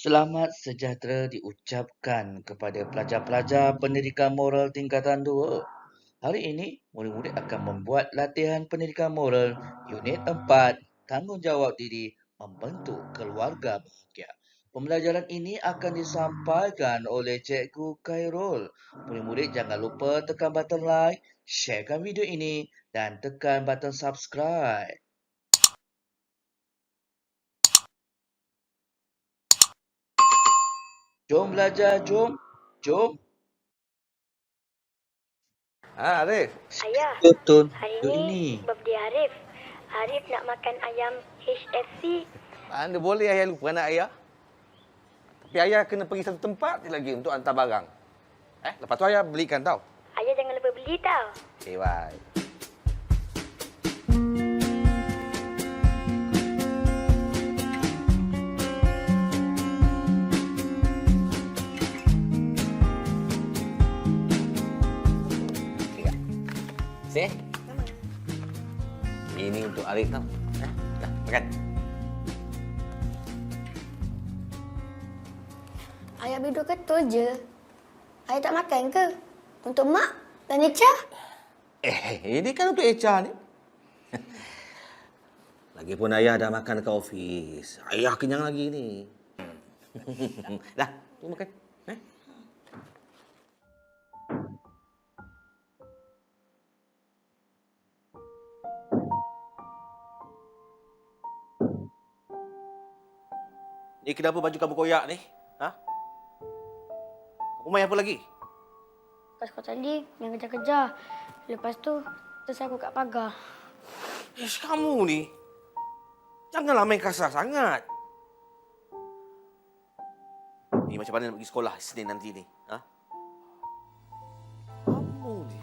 Selamat sejahtera diucapkan kepada pelajar-pelajar pendidikan moral tingkatan 2. Hari ini, murid-murid akan membuat latihan pendidikan moral Unit 4, Tanggungjawab Diri Membentuk Keluarga Bahagia. Pembelajaran ini akan disampaikan oleh Cikgu Khairul. Murid-murid jangan lupa tekan button like, sharekan video ini dan tekan button subscribe. Jom belajar, jom. Jom. Arif. Ayah, Betul. hari Duk ni ini. birthday Arif. Arif nak makan ayam HFC. Anda boleh ayah lupa anak ayah. Tapi ayah kena pergi satu tempat je lagi untuk hantar barang. Lepas tu ayah belikan tau. Ayah jangan lupa beli tau. Okay, bye. Sini. Ini untuk Arif tau. Dah, makan. Ayah bidu ketul je. Ayah tak makan ke? Untuk mak dan Echa? Ini kan untuk Echa ni. Lagipun ayah dah makan dekat ofis. Ayah kenyang lagi ni. Dah, tu makan. Ni kenapa baju kamu koyak ni? Ha? Kamu main apa lagi? Pas kau tadi yang kejar-kejar. Lepas tu tersaku kat pagar. Ish, kamu ni. Janganlah main kasar sangat. Ni macam mana nak pergi sekolah Isnin nanti ni? Ha? Kamu ni.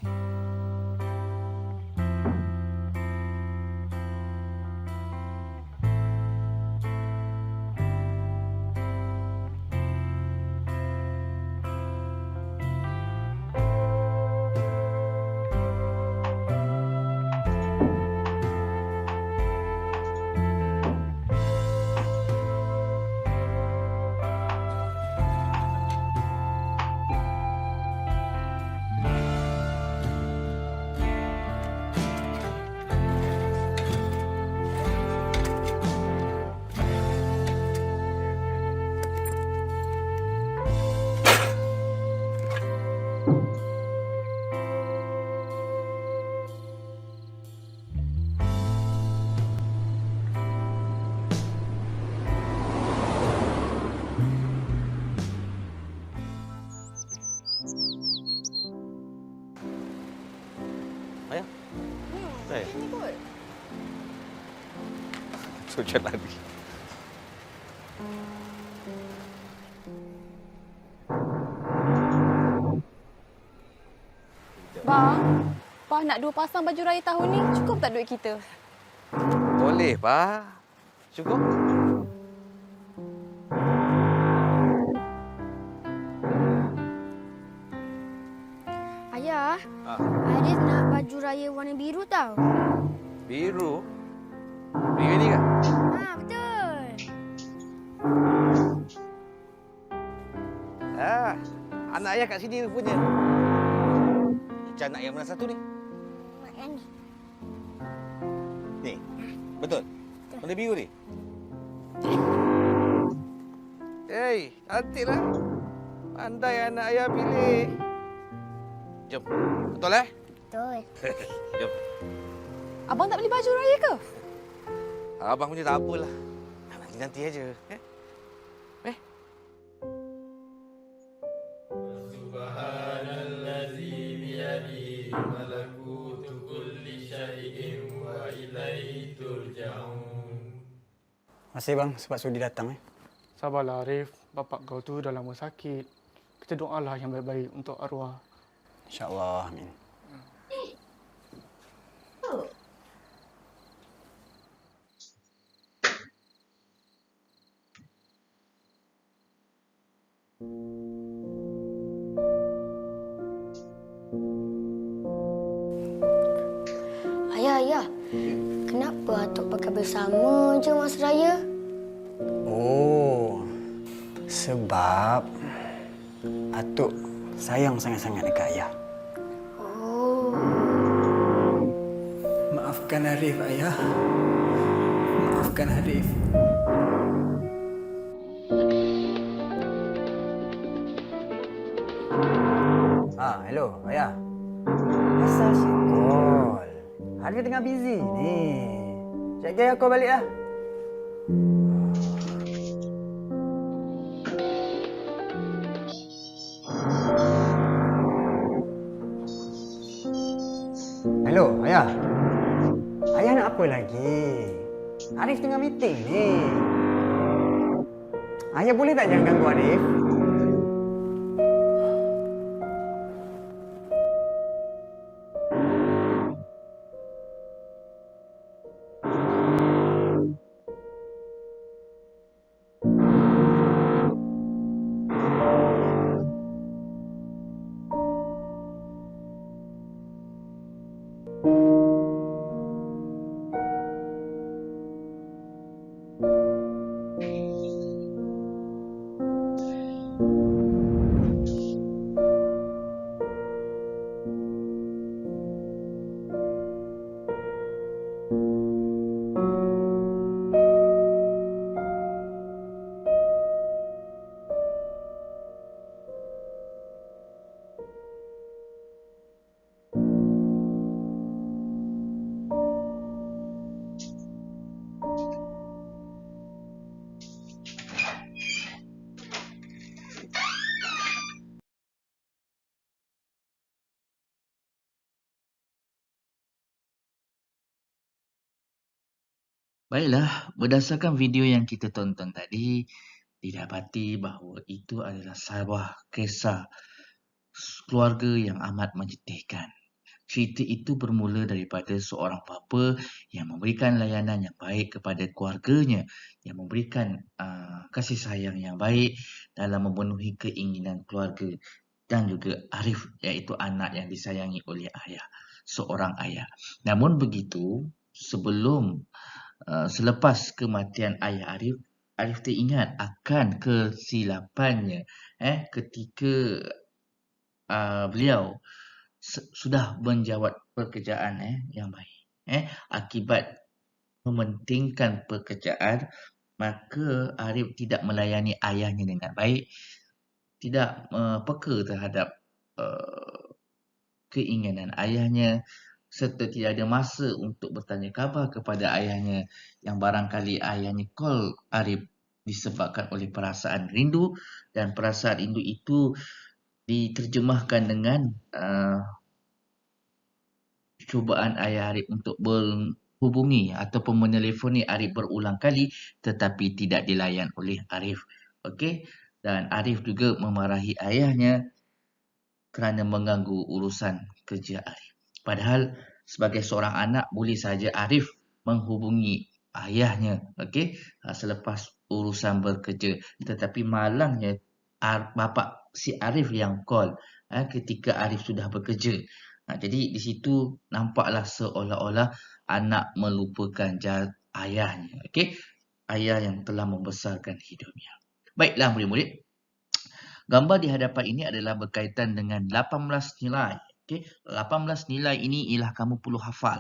Ayah? Ayah? Ini kot. Sujud lagi. Pak nak 2 pasang baju raya tahun ni. Cukup tak duit kita? Boleh, Pak. Cukup? Ayah, Arif nak baju raya warna biru tau. Biru? Biru ni ke? Ha, betul. Anak ayah kat sini rupanya. Macam anak yang mana satu ni? Mak yang ni. Ni? Betul? Warna biru ni? Hei, cantiklah. Pandai anak ayah pilih. Jom. Betul eh? Betul. Jom. Abang tak beli baju raya ke? Abang punya tak apalah. Nanti aja. Subhanallazi biyadihi malakutu kulli syai'in wa ilaihi turja'un. Terima kasih bang sebab sudi datang. Sabarlah Arif, bapak kau tu dah lama sakit. Kita doalah yang baik-baik untuk arwah. InsyaAllah, amin. Ayah, kenapa Atuk pakai bersama je Mas Raya? Oh, Sebab atuk sayang sangat-sangat dekat ayah. Oh. Maafkan Arif, ayah. Maafkan Arif. Hello, ayah. Asal si call. Arif tengah busy ni. Sekejap lagi aku balik lah. Hello, ayah. Ayah nak apa lagi? Arif tengah meeting ni. Ayah boleh tak jangan ganggu Arif? Baiklah, berdasarkan video yang kita tonton tadi, didapati bahawa itu adalah sebuah kisah keluarga yang amat menyedihkan. Cerita itu bermula daripada seorang bapa yang memberikan layanan yang baik kepada keluarganya, yang memberikan kasih sayang yang baik dalam memenuhi keinginan keluarga, dan juga Arif, iaitu anak yang disayangi oleh ayah, seorang ayah. Namun begitu, selepas kematian ayah Arif, Arif teringat akan kesilapannya ketika beliau sudah menjawat pekerjaan yang baik. Akibat mementingkan pekerjaan, maka Arif tidak melayani ayahnya dengan baik, tidak peka terhadap keinginan ayahnya, serta tidak ada masa untuk bertanya khabar kepada ayahnya, yang barangkali ayahnya call Arif disebabkan oleh perasaan rindu, dan perasaan rindu itu diterjemahkan dengan cubaan ayah Arif untuk berhubungi ataupun menelefoni Arif berulang kali, tetapi tidak dilayan oleh Arif. Okey, dan Arif juga memarahi ayahnya kerana mengganggu urusan kerja Arif. Padahal sebagai seorang anak, boleh saja Arif menghubungi ayahnya, selepas urusan bekerja, tetapi malangnya bapa si Arif yang call ketika Arif sudah bekerja. Jadi di situ nampaklah seolah-olah anak melupakan ayahnya, ayah yang telah membesarkan hidupnya. Baiklah murid-murid, gambar di hadapan ini adalah berkaitan dengan 18 nilai. 18 nilai ini ialah kamu perlu hafal,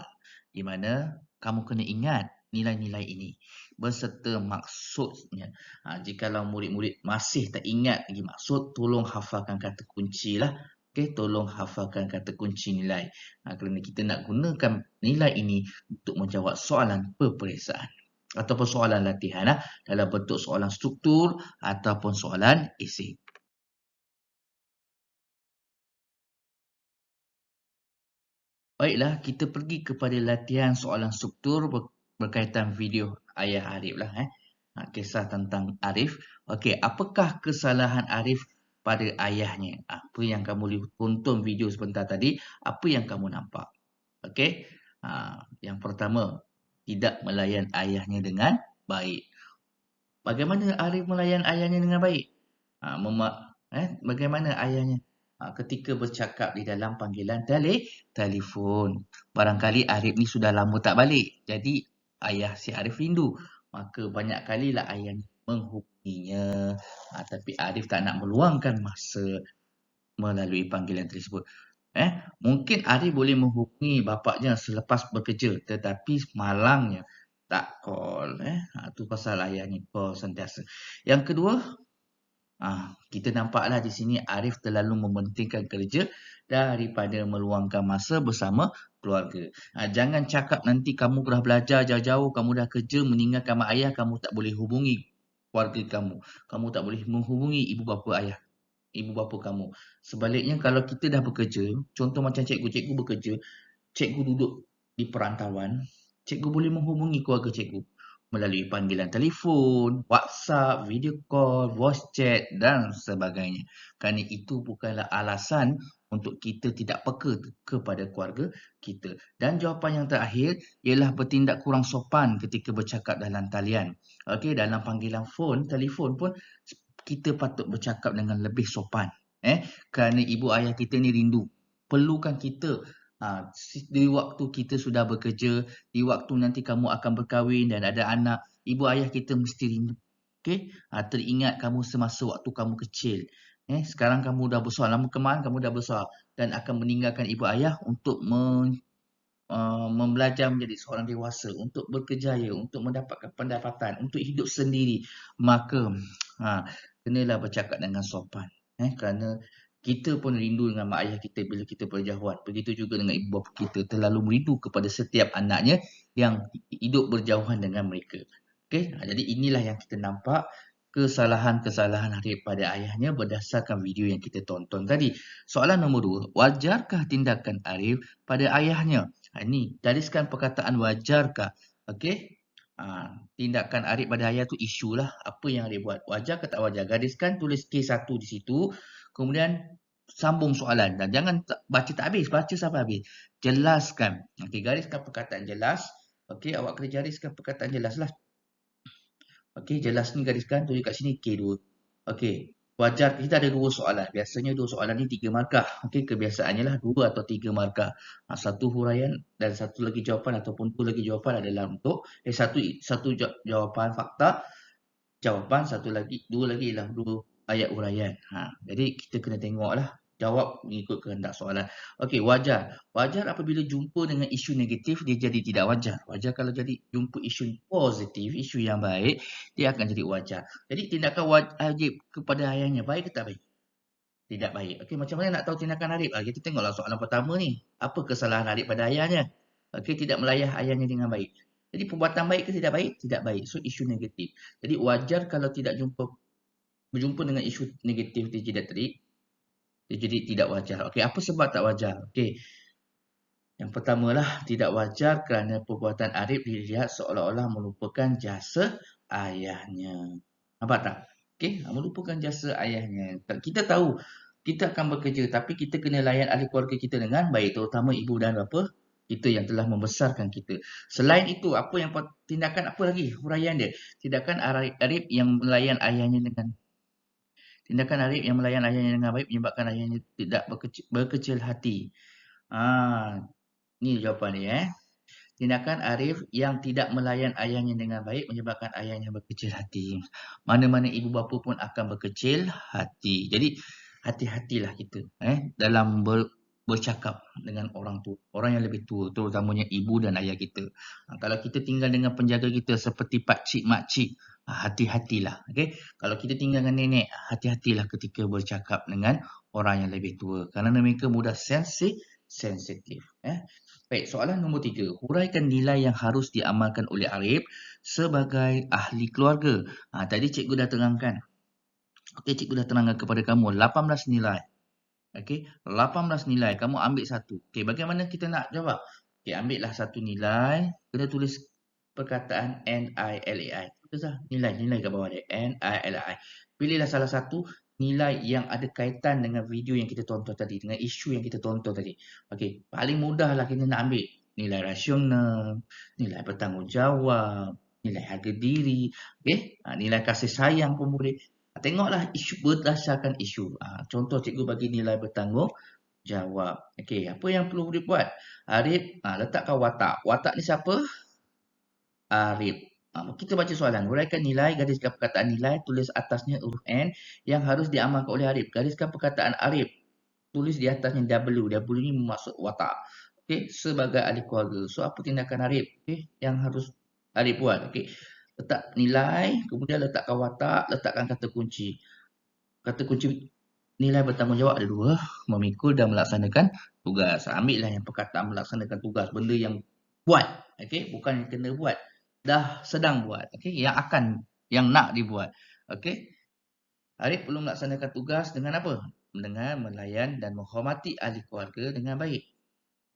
di mana kamu kena ingat nilai-nilai ini beserta maksudnya. Jikalau murid-murid masih tak ingat lagi maksud, tolong hafalkan kata kunci lah. Tolong hafalkan kata kunci nilai. Kerana kita nak gunakan nilai ini untuk menjawab soalan peperiksaan ataupun soalan latihan dalam bentuk soalan struktur ataupun soalan esei. Baiklah, kita pergi kepada latihan soalan struktur berkaitan video ayah Arif lah. Kisah tentang Arif. Okey, apakah kesalahan Arif pada ayahnya? Apa yang kamu tonton video sebentar tadi, apa yang kamu nampak? Okey, yang pertama, tidak melayan ayahnya dengan baik. Bagaimana Arif melayan ayahnya dengan baik? Bagaimana ayahnya ketika bercakap di dalam panggilan telefon? Barangkali Arif ni sudah lama tak balik, jadi ayah si Arif rindu. Maka banyak kalilah ayahnya menghubungi menghubunginya. Tapi Arif tak nak meluangkan masa melalui panggilan tersebut. Mungkin Arif boleh menghubungi bapaknya selepas bekerja, tetapi malangnya tak call. Itu pasal ayahnya call sentiasa. Yang kedua, kita nampaklah di sini Arif terlalu mementingkan kerja daripada meluangkan masa bersama keluarga. Jangan cakap nanti kamu dah belajar jauh-jauh, kamu dah kerja, meninggalkan mak ayah, kamu tak boleh hubungi keluarga kamu. Kamu tak boleh menghubungi ibu bapa kamu. Sebaliknya kalau kita dah bekerja, contoh macam cikgu bekerja, cikgu duduk di perantauan, cikgu boleh menghubungi keluarga cikgu melalui panggilan telefon, WhatsApp, video call, voice chat dan sebagainya. Kerana itu bukanlah alasan untuk kita tidak peka kepada keluarga kita. Dan jawapan yang terakhir ialah bertindak kurang sopan ketika bercakap dalam talian. Dalam panggilan telefon pun kita patut bercakap dengan lebih sopan. Kerana ibu ayah kita ni rindu. Perlukan kita di waktu kita sudah bekerja, di waktu nanti kamu akan berkahwin dan ada anak, ibu ayah kita mesti rindu. Teringat kamu semasa waktu kamu kecil. Sekarang kamu dah besar, lama kemarin kamu dah besar dan akan meninggalkan ibu ayah untuk membelajar menjadi seorang dewasa, untuk berkejaya, untuk mendapatkan pendapatan, untuk hidup sendiri. Maka kenalah bercakap dengan sopan. Kerana kita pun rindu dengan mak ayah kita bila kita berjauhan. Begitu juga dengan ibu bapa kita terlalu merindu kepada setiap anaknya yang hidup berjauhan dengan mereka. Jadi inilah yang kita nampak kesalahan-kesalahan Arif pada ayahnya berdasarkan video yang kita tonton tadi. Soalan nombor 2, wajarkah tindakan Arif pada ayahnya? Ini gariskan perkataan wajarkah. Tindakan Arif pada ayah tu isu lah. Apa yang Arif buat? Wajar ke tak wajar? Gariskan, tulis K1 di situ. Kemudian sambung soalan. Dan jangan baca tak habis. Baca sampai habis. Jelaskan. Gariskan perkataan jelas. Awak kena gariskan perkataan jelas lah. Jelas ni gariskan. Tulis kat sini K2. Wajar. Kita ada 2 soalan. Biasanya 2 soalan ni 3 markah. Kebiasaannya lah 2 atau 3 markah. 1 huraian dan 1 lagi jawapan ataupun 2 lagi jawapan adalah untuk satu jawapan fakta. Jawapan 2 lagi ialah 2 ayat huraian. Jadi kita kena tengoklah. Jawab mengikut kehendak soalan. Wajar. Wajar apabila jumpa dengan isu negatif, dia jadi tidak wajar. Wajar kalau jadi jumpa isu positif, isu yang baik, dia akan jadi wajar. Jadi tindakan wajib kepada ayahnya, baik ke tak baik? Tidak baik. Macam mana nak tahu tindakan Arif? Kita tengoklah soalan pertama ni. Apa kesalahan Arif pada ayahnya? Tidak melayah ayahnya dengan baik. Jadi perbuatan baik ke tidak baik? Tidak baik. So isu negatif. Jadi wajar kalau tidak berjumpa dengan isu negatif dia jadi tidak wajar. Apa sebab tak wajar? Yang pertamalah, tidak wajar kerana perbuatan Arif dilihat seolah-olah melupakan jasa ayahnya. Nampak tak? Melupakan jasa ayahnya. Kita tahu kita akan bekerja, tapi kita kena layan ahli keluarga kita dengan baik, terutama ibu dan bapa kita yang telah membesarkan kita. Selain itu, tindakan apa lagi huraian dia? Tindakan Arif yang melayan ayahnya dengan baik menyebabkan ayahnya tidak berkecil hati. Ni jawapan dia. Tindakan Arif yang tidak melayan ayahnya dengan baik menyebabkan ayahnya berkecil hati. Mana-mana ibu bapa pun akan berkecil hati. Jadi hati-hatilah kita dalam bercakap dengan orang tua, orang yang lebih tua, terutamanya ibu dan ayah kita. Kalau kita tinggal dengan penjaga kita seperti pakcik, makcik, hati-hatilah. Kalau kita tinggal dengan nenek, hati-hatilah ketika bercakap dengan orang yang lebih tua. Kerana mereka mudah sensitif. Baik, soalan nombor 3. Huraikan nilai yang harus diamalkan oleh Arif sebagai ahli keluarga. Tadi cikgu dah terangkan. Cikgu dah terangkan kepada kamu 18 nilai. 18 nilai. Kamu ambil satu. Bagaimana kita nak jawab? Ambillah satu nilai. Kena tulis perkataan NILAI. Nilai kat bawah dia. NILAI. Pilihlah salah satu nilai yang ada kaitan dengan video yang kita tonton tadi, dengan isu yang kita tonton tadi. Paling mudahlah kita nak ambil nilai rasional, nilai bertanggungjawab, nilai harga diri, nilai kasih sayang pun boleh. Tengoklah isu berdasarkan isu. Contoh cikgu bagi nilai bertanggungjawab. Apa yang perlu dibuat? Arif, letakkan watak. Watak ni siapa? Arif. Kita baca soalan. Huraikan nilai, gariskan perkataan nilai, tulis atasnya huruf N yang harus diamalkan oleh Arif. Gariskan perkataan Arif, tulis di atasnya W. W ni maksud watak. Okey, sebagai ahli keluarga. So, apa tindakan Arif? Okey, yang harus Arif buat. Okey, letak nilai, kemudian letakkan watak, letakkan kata kunci. Kata kunci nilai bertanggungjawab ada dua, memikul dan melaksanakan tugas. Ambillah yang perkataan melaksanakan tugas, benda yang buat. Okey, bukan yang kena buat. Dah sedang buat. Okey, yang nak dibuat. Okey. Arif perlu melaksanakan tugas dengan apa? Dengan melayan dan menghormati ahli keluarga dengan baik.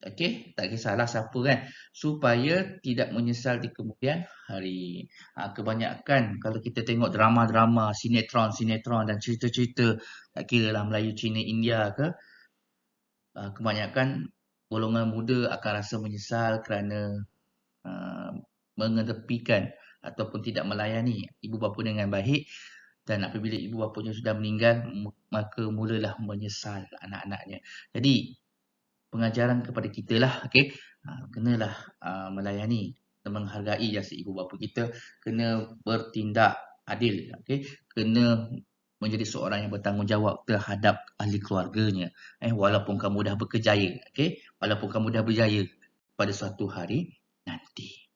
Okey, tak kisahlah siapa kan. Supaya tidak menyesal di kemudian hari. Kebanyakan kalau kita tengok drama-drama, sinetron dan cerita-cerita, tak kira lah Melayu, Cina, India ke, kebanyakan golongan muda akan rasa menyesal kerana mengetepikan ataupun tidak melayani ibu bapa dengan baik, dan apabila ibu bapanya sudah meninggal, maka mulalah menyesal anak-anaknya. Jadi pengajaran kepada kita lah, okey, kenalah melayani dan menghargai jasa ibu bapa kita, kena bertindak adil, okey, kena menjadi seorang yang bertanggungjawab terhadap ahli keluarganya, walaupun kamu dah berkejaya, okey, walaupun kamu dah berjaya pada suatu hari nanti.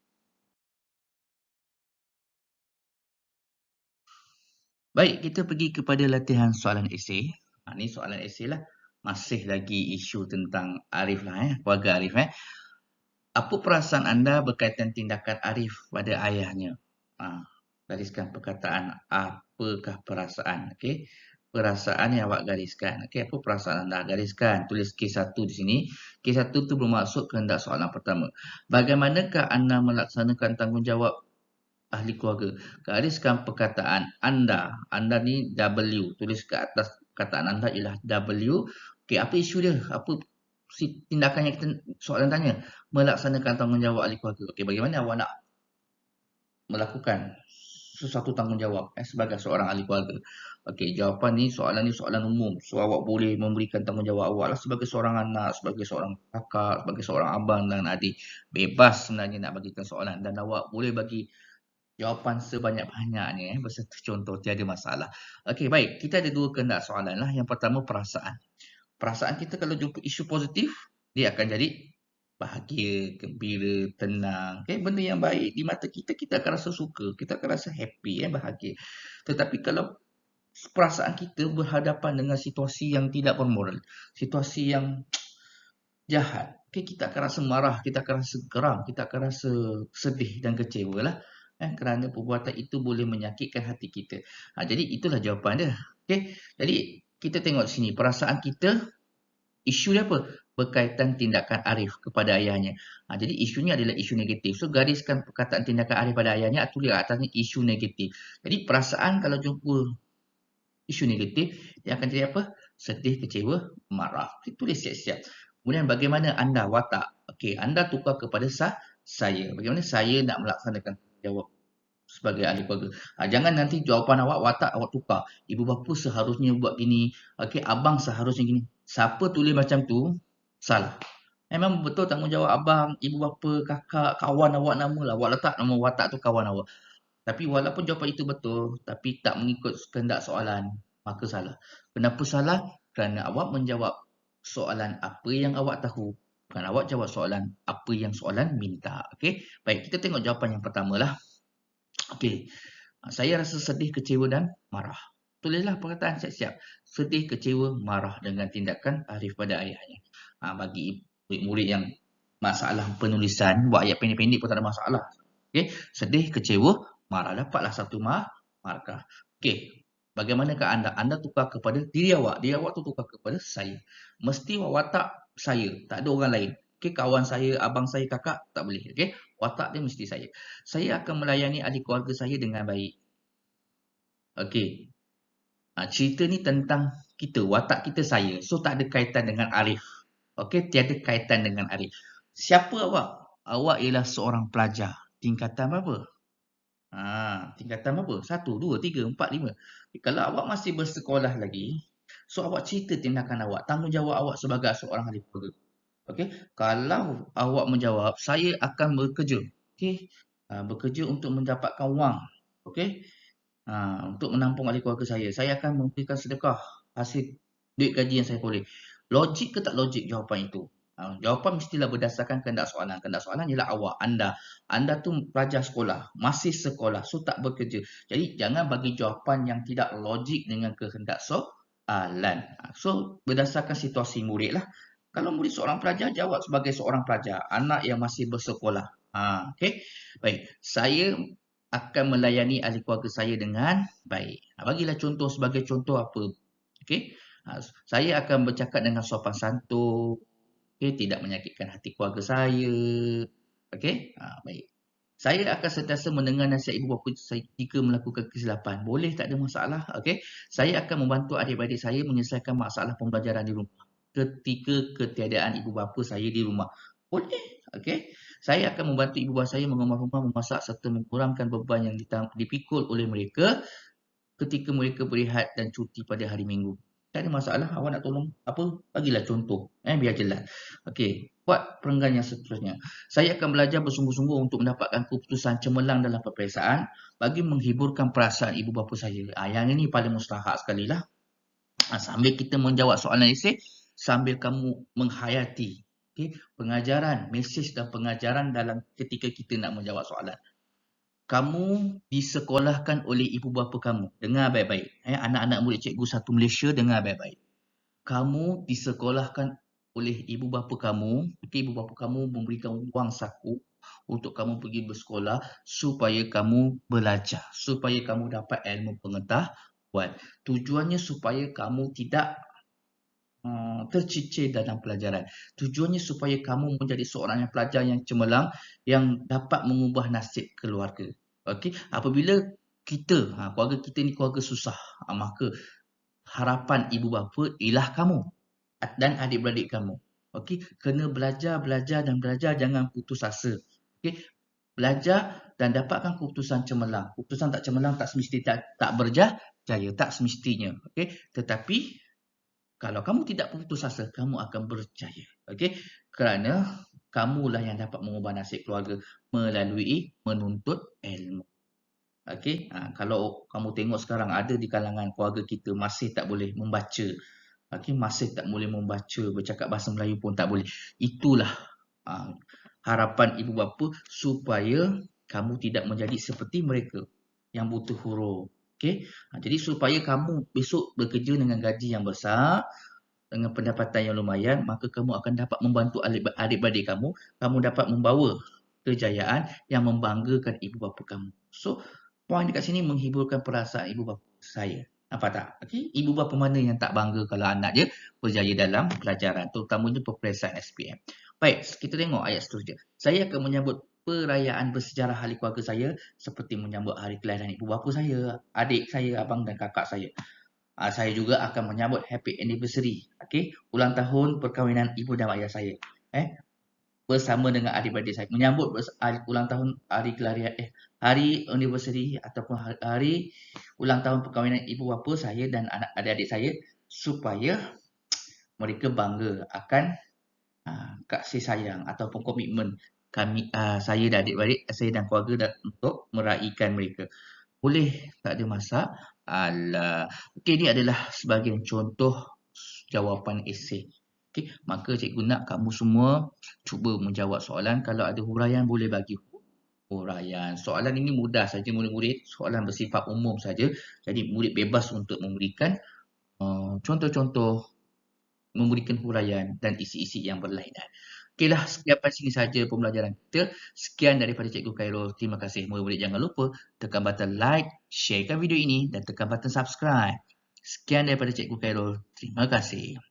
Baik, kita pergi kepada latihan soalan esei. Ni soalan esei lah. Masih lagi isu tentang Arif lah, keluarga Arif. Apa perasaan anda berkaitan tindakan Arif pada ayahnya? Gariskan perkataan apakah perasaan. Okay? Perasaan yang awak gariskan. Okay? Apa perasaan anda? Gariskan. Tulis K1 di sini. K1 tu bermaksud kehendak soalan pertama. Bagaimanakah anda melaksanakan tanggungjawab ahli keluarga? Gariskan perkataan anda. Anda ni W. Tulis ke atas perkataan anda ialah W. Okey, apa isu dia? Apa tindakan yang kita soalan tanya? Melaksanakan tanggungjawab ahli keluarga. Okey, bagaimana awak nak melakukan sesuatu tanggungjawab sebagai seorang ahli keluarga? Okey, jawapan ni soalan umum. So awak boleh memberikan tanggungjawab awak lah sebagai seorang anak, sebagai seorang kakak, sebagai seorang abang dan adik. Bebas sebenarnya nak bagikan soalan, dan awak boleh bagi jawapan sebanyak-banyaknya berserta contoh, tiada masalah. Okey, baik. Kita ada dua kehendak soalan lah. Yang pertama, perasaan. Perasaan kita kalau jumpa isu positif, dia akan jadi bahagia, gembira, tenang. Okay? Benda yang baik di mata kita, kita akan rasa suka. Kita akan rasa happy, bahagia. Tetapi kalau perasaan kita berhadapan dengan situasi yang tidak bermoral, situasi yang jahat, okay, kita akan rasa marah, kita akan rasa geram, kita akan rasa sedih dan kecewa lah. Kerana perbuatan itu boleh menyakitkan hati kita. Jadi itulah jawapan dia. Okay? Jadi kita tengok sini, perasaan kita, isu dia apa? Berkaitan tindakan Arif kepada ayahnya. Jadi isunya adalah isu negatif. So gariskan perkataan tindakan Arif pada ayahnya, tulis atasnya isu negatif. Jadi perasaan kalau jumpa isu negatif, dia akan jadi apa? Sedih, kecewa, marah. Tulis siap-siap. Kemudian bagaimana anda watak? Okey, anda tukar kepada saya. Bagaimana saya nak melaksanakan jawab sebagai ahli keluarga. Jangan nanti jawapan awak watak awak tukar. Ibu bapa seharusnya buat gini. Okey, abang seharusnya gini. Siapa tulis macam tu, salah. Memang betul tanggungjawab abang, ibu bapa, kakak, kawan awak namalah. Awak letak nama watak tu kawan awak. Tapi walaupun jawapan itu betul, tapi tak mengikut kehendak soalan, maka salah. Kenapa salah? Kerana awak menjawab soalan apa yang awak tahu. Bukan awak jawab soalan apa yang soalan minta. Okey, baik, kita tengok jawapan yang pertama lah. Okey, saya rasa sedih, kecewa dan marah. Tulislah perkataan siap-siap. Sedih, kecewa, marah dengan tindakan Arif pada ayahnya. Bagi murid-murid yang masalah penulisan, buat ayat pendek-pendek pun tak ada masalah. Okey, sedih, kecewa, marah. Dapatlah satu markah. Okey, bagaimanakah anda? Anda tukar kepada diri awak. Diri awak tu tukar kepada saya. Mesti watak saya, tak ada orang lain. Okey, kawan saya, abang saya, kakak, tak boleh. Okey, watak dia mesti saya. Saya akan melayani ahli keluarga saya dengan baik. Okey, cerita ni tentang kita, watak kita saya. So, tak ada kaitan dengan Arif. Okey, tiada kaitan dengan Arif. Siapa awak? Awak ialah seorang pelajar. Tingkatan berapa? Tingkatan berapa? 1, 2, 3, 4, 5. Kalau awak masih bersekolah lagi, so awak cerita tindakan awak, tanggungjawab awak sebagai seorang ahli keluarga. Okey, kalau awak menjawab, saya akan bekerja. Okey, bekerja untuk mendapatkan wang. Okey? Untuk menampung ahli keluarga saya. Saya akan memberikan sedekah hasil duit gaji yang saya peroleh. Logik ke tak logik jawapan itu? Jawapan mestilah berdasarkan kehendak soalan. Kehendak soalan ialah awak, anda. Anda tu pelajar sekolah, masih sekolah, so tak bekerja. Jadi jangan bagi jawapan yang tidak logik dengan kehendak soalan. So berdasarkan situasi murid lah. Kalau murid seorang pelajar, jawab sebagai seorang pelajar, anak yang masih bersekolah. Okey. Baik, saya akan melayani ahli keluarga saya dengan baik. Bagilah contoh, sebagai contoh apa? Okey. Saya akan bercakap dengan sopan santun. Okey, tidak menyakitkan hati keluarga saya. Okey. Baik. Saya akan sentiasa mendengar nasihat ibu bapa saya jika melakukan kesilapan. Boleh, tak ada masalah. Okey. Saya akan membantu adik-adik saya menyelesaikan masalah pembelajaran di rumah ketika ketiadaan ibu bapa saya di rumah. Boleh. Okey. Saya akan membantu ibu bapa saya mengurus rumah, memasak serta mengurangkan beban yang dipikul oleh mereka ketika mereka berehat dan cuti pada hari Minggu. Tak ada masalah. Awak nak tolong apa? Bagilah contoh. Biar jelas. Okey. Buat perenggan yang seterusnya. Saya akan belajar bersungguh-sungguh untuk mendapatkan keputusan cemerlang dalam peperiksaan bagi menghiburkan perasaan ibu bapa saya. Yang ini paling mustahak sekali lah. Sambil kita menjawab soalan esei, sambil kamu menghayati pengajaran, mesej dan pengajaran dalam ketika kita nak menjawab soalan. Kamu disekolahkan oleh ibu bapa kamu. Dengar baik-baik. Anak-anak murid Cikgu Satu Malaysia, dengar baik-baik. Kamu disekolahkan oleh ibu bapa kamu. Ibu bapa kamu memberikan wang saku untuk kamu pergi bersekolah supaya kamu belajar, supaya kamu dapat ilmu pengetahuan. Tujuannya supaya kamu tidak tercicir dalam pelajaran. Tujuannya supaya kamu menjadi seorang yang pelajar yang cemerlang yang dapat mengubah nasib keluarga. Okey, apabila kita, keluarga kita ni keluarga susah, maka harapan ibu bapa ialah kamu dan adik-beradik kamu. Okey, kena belajar dan belajar, jangan putus asa. Okey, belajar dan dapatkan keputusan cemerlang. Keputusan tak cemerlang tak semestinya tak berjaya, tak semestinya. Okey, tetapi kalau kamu tidak putus asa, kamu akan berjaya. Okey? Kerana kamulah yang dapat mengubah nasib keluarga melalui menuntut ilmu. Okey? Kalau kamu tengok sekarang ada di kalangan keluarga kita masih tak boleh membaca. Okey? Masih tak boleh membaca, bercakap bahasa Melayu pun tak boleh. Itulah harapan ibu bapa supaya kamu tidak menjadi seperti mereka yang butuh huruf. Okay? Jadi supaya kamu besok bekerja dengan gaji yang besar, dengan pendapatan yang lumayan, maka kamu akan dapat membantu adik-beradik kamu. Kamu dapat membawa kejayaan yang membanggakan ibu bapa kamu. So, poin dekat sini menghiburkan perasaan ibu bapa saya. Nampak tak? Okay? Ibu bapa mana yang tak bangga kalau anak dia berjaya dalam pelajaran, terutamanya peperiksaan SPM. Baik, kita tengok ayat seterusnya. Saya akan menyambut perayaan bersejarah ahli keluarga saya seperti menyambut hari kelahiran ibu bapa saya, adik saya, abang dan kakak saya. Saya juga akan menyambut happy anniversary, ulang tahun perkahwinan ibu dan ayah saya. Bersama dengan adik-beradik saya. Menyambut ulang tahun hari anniversary ataupun hari ulang tahun perkahwinan ibu bapa saya dan adik-adik saya supaya mereka bangga akan kasih sayang ataupun komitmen kami, saya dan adik-beradik, saya dan keluarga untuk meraihkan mereka. Boleh, tak ada masalah. Okey, ini adalah sebahagian contoh jawapan esei. Okey, maka cikgu nak kamu semua cuba menjawab soalan. Kalau ada huraian, boleh bagi huraian. Soalan ini mudah saja murid-murid, soalan bersifat umum saja. Jadi murid bebas untuk memberikan contoh-contoh, memberikan huraian dan isi-isi yang berlainan. Okeylah, sekian sampai sini saja pembelajaran kita. Sekian daripada Cikgu Khairul. Terima kasih. Murid-murid jangan lupa tekan button like, sharekan video ini dan tekan button subscribe. Sekian daripada Cikgu Khairul. Terima kasih.